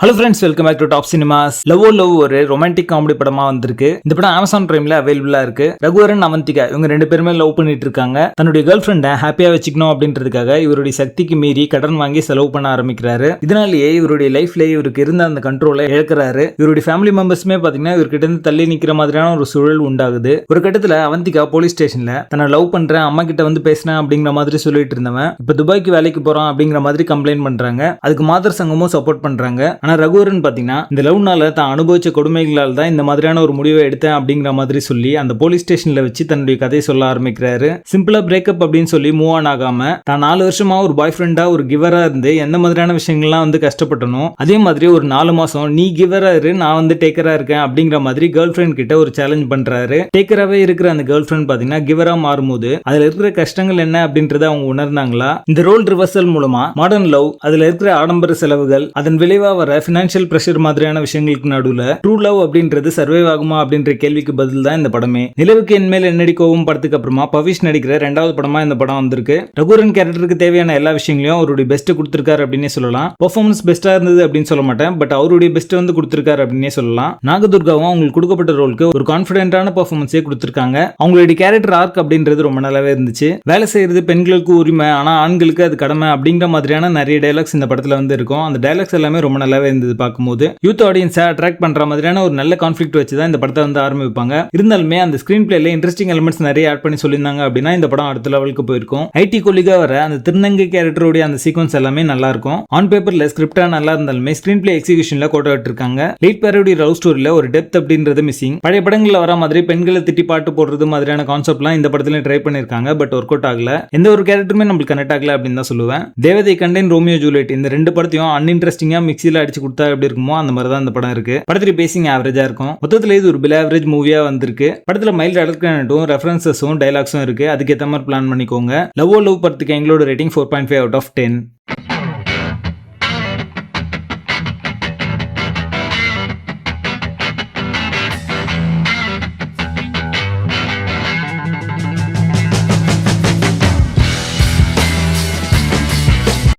Hello friends, welcome back to Top Cinemas. Love ஒரு romantic comedy படமா வந்திருக்கு. இந்த படம் Amazon Primeல அவைலபிளா இருக்கு. ரகுவரன் அவந்திகா இவங்க ரெண்டு பேருமே லவ் பண்ணிட்டு இருக்காங்க. தன்னுடைய கேர்ள் ஃப்ரெண்டை ஹாப்பியா வச்சுக்கணும் அப்படின்றதுக்காக இவருடைய சக்திக்கு மீறி கடன் வாங்கி செலவு பண்ண ஆரம்பிக்கிறாரு. இதனாலேயே இவருடைய லைஃப்ல இவருக்கு இருந்த அந்த கண்ட்ரோலை இழக்கிறாரு. இவருடைய ஃபேமிலி மெம்பர்ஸ்மே பாத்தீங்கன்னா இவர்கிட்ட இருந்து தள்ளி நிக்கிற மாதிரியான ஒரு சூழல் உண்டாகுது. ஒரு கட்டத்துல அவந்திகா போலீஸ் ஸ்டேஷன்ல தன்னை லவ் பண்றேன், அம்மா கிட்ட வந்து பேசினேன் அப்படிங்கிற மாதிரி சொல்லிட்டு இருந்தவன் இப்ப துபாய்க்கு வேலைக்கு போறான் அப்படிங்கிற மாதிரி கம்ப்ளைண்ட் பண்றாங்க. அதுக்கு மாதர் சங்கமும் சப்போர்ட் பண்றாங்க. ஆனா ரகுவரன் பாத்தீங்கன்னா இந்த லவ்னால தான் அனுபவிச்ச கொடுமைகளால் தான் இந்த மாதிரியான ஒரு முடிவை எடுத்தேன் அப்படிங்கிற மாதிரி சொல்லி அந்த போலீஸ் ஸ்டேஷன்ல வச்சு தன்னுடைய கதையை சொல்ல ஆரம்பிக்கிறாரு. சிம்பிளா பிரேக்கப் அப்படின்னு சொல்லி மூவ் ஆன் ஆகாம தான் 4 வருஷமா ஒரு பாய் ஃப்ரெண்டா ஒரு கிவரா இருந்து எந்த மாதிரியான விஷயங்கள்லாம் வந்து கஷ்டப்பட்டனும், அதே மாதிரி ஒரு 4 மாசம் நீ கிவரா இரு, நான் வந்து டேக்கரா இருக்கேன் அப்படிங்கிற மாதிரி கேர்ள் ஃப்ரெண்ட் கிட்ட ஒரு சேலஞ்ச் பண்றாரு. டேக்கராவே இருக்கிற அந்த கேர்ள் ஃப்ரெண்ட் பாத்தீங்கன்னா கிவரா மாறும்போது அதுல இருக்கிற கஷ்டங்கள் என்ன அப்படின்றத அவங்க உணர்ந்தாங்களா? இந்த ரோல் ரிவர்சல் மூலமா மாடர்ன் லவ், அதுல இருக்கிற ஆடம்பர செலவுகள், அதன் விளைவா வர பினான்சியல் பிரஷர் மாதிரியான விஷயங்களுக்கு நடுவுல ட்ரூ லவ் அப்படின்றது சர்வைவ் ஆகுமா அப்படின்ற கேள்விக்கு பதில் தான் இந்த படமே. நிலவுக்கு என்மேல் என்னடி கோவம் படத்துக்கு அப்புறமா பவிஷ் நடிக்கிற 2வது படமா இந்த படம் வந்திருக்கு. ரகுவரன் கேரக்டருக்கு தேவையான எல்லா விஷயங்களையும் அவருடைய பெஸ்ட் கொடுத்திருக்காரு அப்படின்னே சொல்லலாம். பெர்ஃபார்மன்ஸ் பெஸ்டா இருந்தது அப்படின்னு சொல்ல மாட்டேன், பட் அவருடைய பெஸ்ட் வந்து கொடுத்திருக்காரு அப்படின்னே சொல்லலாம். நாகதுர்காவும் அவங்களுக்கு கொடுக்கப்பட்ட ரோலுக்கு ஒரு கான்பிடென்டான பெர்ஃபார்மன்ஸே கொடுத்திருக்காங்க. அவங்களுடைய கேரக்டர் ஆர்க் அப்படின்றது ரொம்ப நல்லாவே இருந்துச்சு. வேலை செய்யறது பெண்களுக்கு உரிமை, ஆனா ஆண்களுக்கு அது கடமை அப்படிங்கிற மாதிரியான நிறைய டைலாக்ஸ் இந்த படத்துல வந்து இருக்கும். அந்த டைலாக்ஸ் எல்லாமே ரொம்ப நல்லாவே இருந்தது பார்க்கும்போது. யூத் ஆடியன்ஸை அட்ராக்ட் பண்ற மாதிரியான ஒரு நல்ல கான்ஃபிளிக்ட் வச்சு தான் இந்த படத்தை வந்து ஆரம்பிப்பாங்க. இருந்தாலுமே அந்த ஸ்கிரீன் பிளேல இன்ட்ரெஸ்டிங் எலிமெண்ட்ஸ் நிறைய ஆட் பண்ணி சொல்லியிருந்தாங்க அப்படின்னா இந்த படம் அடுத்த லெவலுக்கு போயிருக்கும். ஐடி கொலிகா வர அந்த திருநங்கை கேரக்டருடைய அந்த சீக்வன்ஸ் எல்லாமே நல்லா இருக்கும். ஆன் பேப்பர்ல ஸ்கிரிப்டா நல்லா இருந்தாலுமே ஸ்கிரீன் பிளே எக்ஸிகியூஷன்ல கோட்டை விட்டுருக்காங்க. லேட் பேரோடி லவ் ஸ்டோரியில ஒரு டெப்த் அப்படின்றது மிஸ்ஸிங். பழைய படங்கள்ல வர மாதிரி பெண்களை திட்டி பாட்டு போடுறது மாதிரியான கான்செப்ட்லாம் இந்த படத்துல ட்ரை பண்ணிருக்காங்க. பட் ஒர்க் அவுட் ஆகல. எந்த ஒரு கேரக்டருமே நம்மளுக்கு கனெக்ட் ஆகல அப்படின்னு தான் சொல்லுவேன். தேவதை கண்டேன், ரோமியோ ஜூலியட் இந்த 2 படத்தையும் அன்இன்ட்ரெஸ்டிங்கா மிக்சியில அடிச்சு கொடுத்தா எப்படி இருக்குமோ அந்த மாதிரி தான் இந்த படம் இருக்கு. படத்துல பேசிங் ஆவரேஜா இருக்கும். மொத்தத்துல இது ஒரு பில் ஆவரேஜ் மூவியா வந்திருக்கு. படத்துல மைல்ட் அடர்கனட்டும் ரெஃபரன்சஸும் டைலாக்ஸும் இருக்கு. அதுக்கேற்ற மாதிரி பிளான் பண்ணிக்கோங்க. லவ் படத்துக்கு எங்களோட ரேட்டிங் 4.5 out of 10.